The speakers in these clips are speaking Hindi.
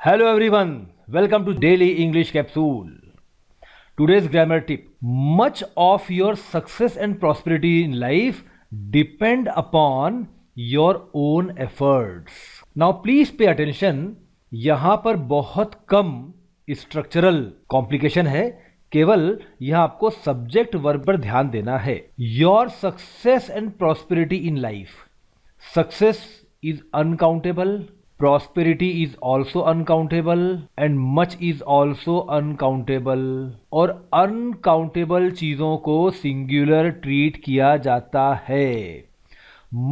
Hello everyone, welcome to Daily English Capsule. Today's grammar tip. Much of your success and prosperity in life depend upon your own efforts. Now please pay attention. यहाँ पर बहुत कम स्ट्रक्चरल कॉम्प्लिकेशन है, केवल यहाँ आपको सब्जेक्ट वर्ब पर ध्यान देना है. Your success and prosperity in life. Success is uncountable, prosperity is also uncountable and much is also uncountable. और uncountable चीज़ों को singular treat किया जाता है.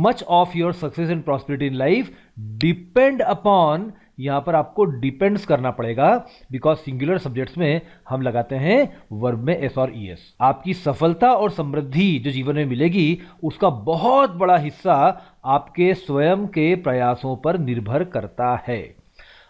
Much of your success and prosperity in life depend upon, यहाँ पर आपको डिपेंड्स करना पड़ेगा बिकॉज सिंगुलर सब्जेक्ट्स में हम लगाते हैं वर्ब में एस और ई एस. आपकी सफलता और समृद्धि जो जीवन में मिलेगी उसका बहुत बड़ा हिस्सा आपके स्वयं के प्रयासों पर निर्भर करता है.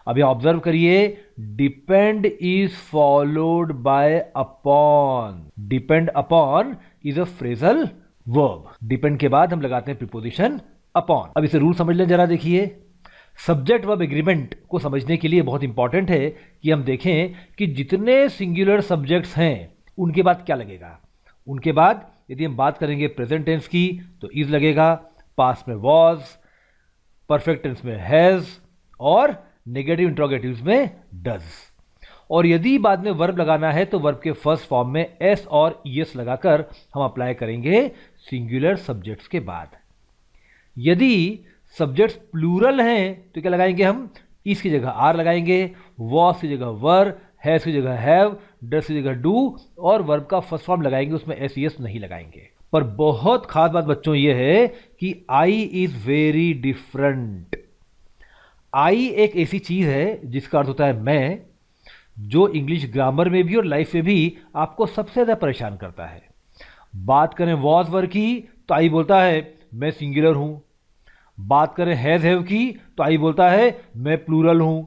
अभी ऑब्जर्व करिए, depend is followed by upon. Depend upon is a phrasal verb. Depend के बाद हम लगाते हैं प्रीपोजिशन अपॉन. अब इसे रूल समझ लें जरा. देखिए, सब्जेक्ट वर्ब एग्रीमेंट को समझने के लिए बहुत इंपॉर्टेंट है कि हम देखें कि जितने सिंगुलर सब्जेक्ट्स हैं उनके बाद क्या लगेगा. उनके बाद यदि हम बात करेंगे प्रेजेंट टेंस की तो इज लगेगा, पास्ट में वॉज, परफेक्ट टेंस में हैज और नेगेटिव इंट्रोगेटिव्स में डज. और यदि बाद में वर्ब लगाना है तो वर्ब के फर्स्ट फॉर्म में एस और ईएस लगाकर हम अप्लाई करेंगे सिंगुलर सब्जेक्ट्स के बाद. यदि सब्जेक्ट्स प्लूरल हैं तो क्या लगाएंगे हम, इस की जगह आर लगाएंगे, वॉस की जगह वर, हैज की जगह हैव, डस की जगह डू और वर्ब का फर्स्ट फॉर्म लगाएंगे, उसमें एस एस नहीं लगाएंगे. पर बहुत खास बात बच्चों ये है कि आई इज वेरी डिफरेंट. आई एक ऐसी चीज है जिसका अर्थ होता है मैं, जो इंग्लिश ग्रामर में भी और लाइफ में भी आपको सबसे ज्यादा परेशान करता है. बात करें वॉज वर की तो आई बोलता है मैं सिंगुलर हूं. बात करें हैज हैव की तो आई बोलता है मैं प्लूरल हूं.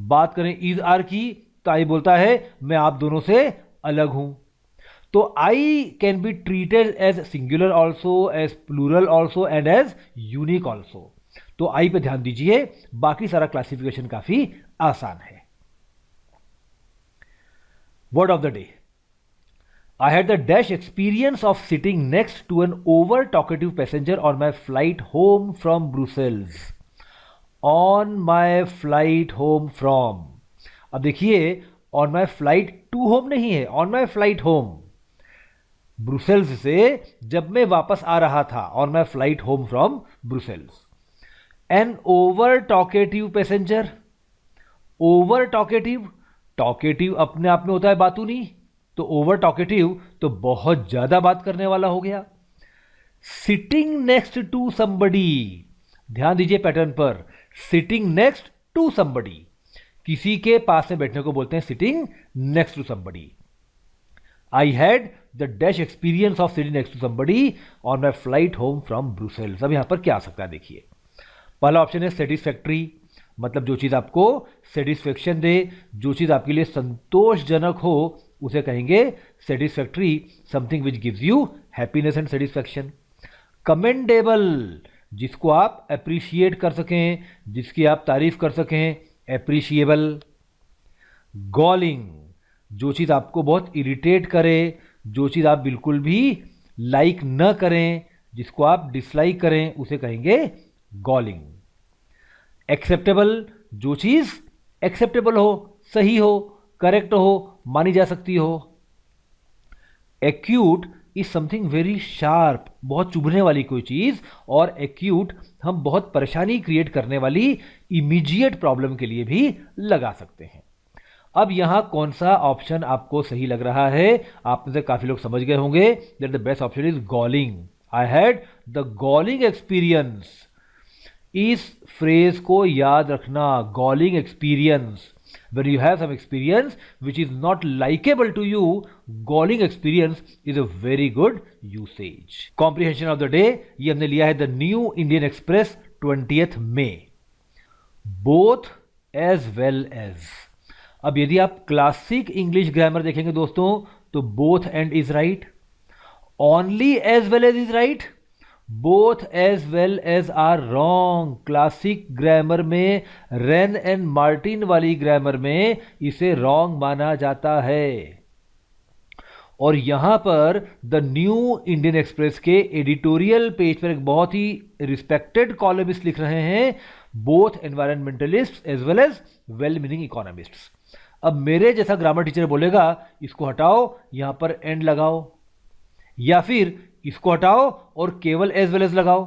बात करें इज आर की तो आई बोलता है मैं आप दोनों से अलग हूं. तो I can be treated as singular also, as plural also and as unique also. तो आई पे ध्यान दीजिए, बाकी सारा क्लासिफिकेशन काफी आसान है. Word of the day. I had the dash experience of sitting next to an over talkative passenger on my flight home from Brussels. On my flight home from. अब देखिए, on my flight to home नहीं है, on my flight home. Brussels से जब मैं वापस आ रहा था, on my flight home from Brussels. An over talkative passenger. Over talkative. Talkative अपने आप में होता है बातूनी, तो ओवर टॉकेटिव तो बहुत ज्यादा बात करने वाला हो गया. Sitting next to somebody. ध्यान दीजिए पैटर्न पर. सिटिंग नेक्स्ट टू समबडी, किसी के पास में बैठने को बोलते हैं sitting next to somebody. I had the dash experience of sitting next to somebody on my flight home from Brussels. अब यहां पर क्या आ सकता है देखिए. पहला ऑप्शन है सेटिस्फैक्ट्री, मतलब जो चीज आपको सेटिस्फेक्शन दे, जो चीज आपके लिए संतोषजनक हो उसे कहेंगे satisfactory, something which gives you happiness and satisfaction. Commendable, जिसको आप अप्रिशिएट कर सकें, जिसकी आप तारीफ कर सकें, एप्रिशिएबल. गॉलिंग, जो चीज आपको बहुत इरिटेट करे, जो चीज आप बिल्कुल भी लाइक न करें, जिसको आप डिसलाइक करें, उसे कहेंगे गॉलिंग. एक्सेप्टेबल, जो चीज एक्सेप्टेबल हो, सही हो, करेक्ट हो, मानी जा सकती हो. Acute is something very sharp, बहुत चुभने वाली कोई चीज. और एक्यूट हम बहुत परेशानी क्रिएट करने वाली इमीडिएट प्रॉब्लम के लिए भी लगा सकते हैं. अब यहां कौन सा ऑप्शन आपको सही लग रहा है? आप में से काफी लोग समझ गए होंगे that the best option is galling. I had the galling experience. इस फ्रेज को याद रखना, galling experience. When you have some experience which is not likable to you, galling experience is a very good usage. Comprehension of the day, ये हमने लिया है the New Indian express 20th May. Both as well as. अब यदि आप क्लासिक इंग्लिश ग्रामर देखेंगे दोस्तों तो both and is right, only as well as is right, both as well as are wrong. Classic grammar में, रेन एंड मार्टिन वाली ग्रामर में इसे रॉन्ग माना जाता है। और यहां पर द न्यू इंडियन एक्सप्रेस के एडिटोरियल पेज पर एक बहुत ही रिस्पेक्टेड कॉलमिस्ट लिख रहे हैं, both environmentalist as well as well meaning economists. अब मेरे जैसा ग्रामर टीचर बोलेगा इसको हटाओ, यहां पर एंड लगाओ, या फिर इसको हटाओ और केवल एज वेल एज लगाओ।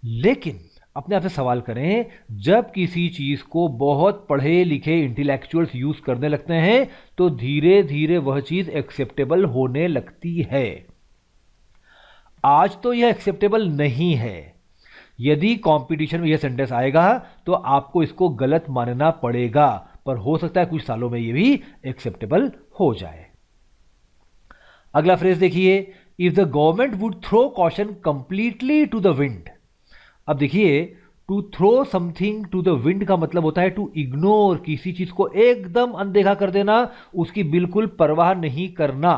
लेकिन अपने आप से सवाल करें, जब किसी चीज को बहुत पढ़े लिखे इंटेलेक्चुअल्स यूज करने लगते हैं तो धीरे धीरे वह चीज एक्सेप्टेबल होने लगती है। आज तो यह एक्सेप्टेबल नहीं है। यदि कंपटीशन में यह सेंटेंस आएगा तो आपको इसको गलत मानना पड़ेगा, पर हो सकता है कुछ सालों में यह भी एक्सेप्टेबल हो जाए। अगला फ्रेज देखिए, if the government would throw caution completely to the wind. अब देखिए, to throw something to the wind का मतलब होता है टू इग्नोर, किसी चीज को एकदम अनदेखा कर देना, उसकी बिल्कुल परवाह नहीं करना।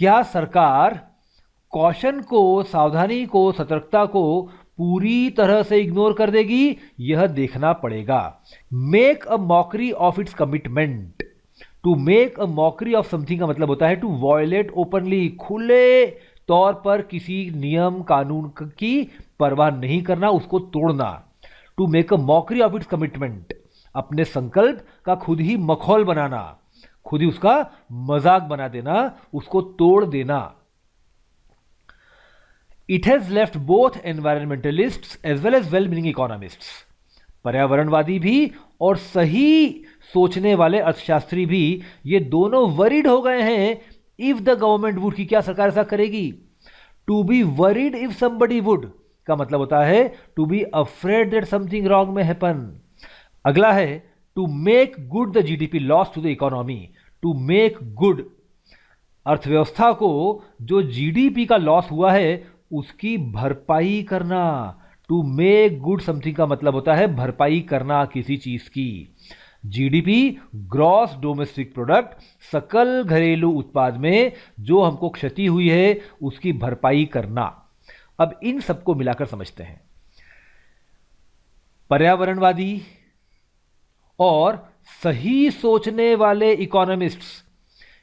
क्या सरकार कॉशन को, सावधानी को, सतर्कता को पूरी तरह से इग्नोर कर देगी? यह देखना पड़ेगा। Make a mockery of its commitment. To make a mockery of something का मतलब होता है टू वॉयलेट ओपनली, खुले तौर पर किसी नियम कानून की परवाह नहीं करना, उसको तोड़ना। To make a mockery of its commitment, अपने संकल्प का खुद ही मखौल बनाना, खुद ही उसका मजाक बना देना, उसको तोड़ देना। It has left both environmentalists as well as well meaning economists. पर्यावरणवादी भी और सही सोचने वाले अर्थशास्त्री भी, ये दोनों वरीड हो गए हैं इफ द गवर्नमेंट वुड, की क्या सरकार ऐसा करेगी। To be worried if somebody would का मतलब होता है to be afraid that something wrong may happen. अगला है to make good the GDP loss to the economy. To make good, अर्थव्यवस्था को जो जीडीपी का लॉस हुआ है उसकी भरपाई करना। टू मेक गुड समथिंग का मतलब होता है भरपाई करना किसी चीज की। जीडीपी, ग्रॉस डोमेस्टिक प्रोडक्ट, सकल घरेलू उत्पाद में जो हमको क्षति हुई है उसकी भरपाई करना। अब इन सबको मिलाकर समझते हैं। पर्यावरणवादी और सही सोचने वाले इकोनॉमिस्ट्स,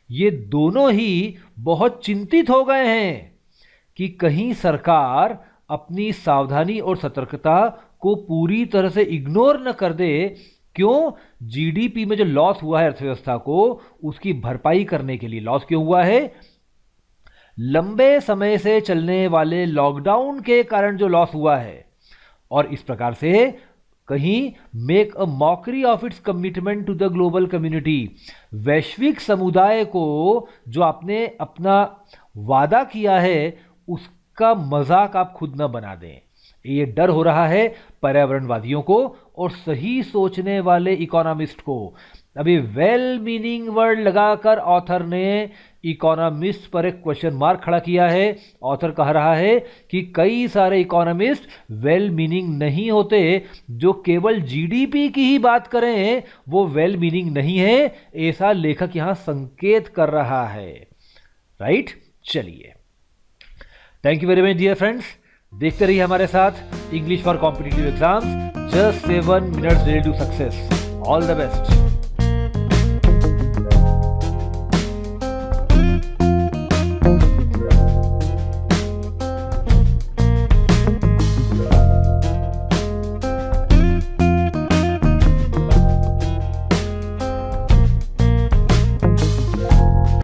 ये दोनों ही बहुत चिंतित हो गए हैं कि कहीं सरकार अपनी सावधानी और सतर्कता को पूरी तरह से इग्नोर न कर दे। क्यों? जीडीपी में जो लॉस हुआ है अर्थव्यवस्था को, उसकी भरपाई करने के लिए। लॉस क्यों हुआ है? लंबे समय से चलने वाले लॉकडाउन के कारण जो लॉस हुआ है। और इस प्रकार से कहीं make a mockery of its commitment to the global community, वैश्विक समुदाय को जो आपने अपना वादा किया है उसका मजाक आप खुद न बना दें। ये डर हो रहा है पर्यावरणवादियों को और सही सोचने वाले इकोनॉमिस्ट को। अभी वेल मीनिंग वर्ड लगाकर ऑथर ने इकोनॉमिस्ट पर एक क्वेश्चन मार्क खड़ा किया है। ऑथर कह रहा है कि कई सारे इकोनॉमिस्ट वेल मीनिंग नहीं होते, जो केवल जीडीपी की ही बात करें वो वेल मीनिंग नहीं है, ऐसा लेखक यहां संकेत कर रहा है। राइट? चलिए, thank you very much dear friends. देखते रहिए हमारे साथ English for competitive exams, just 7 minutes daily to success. All the best.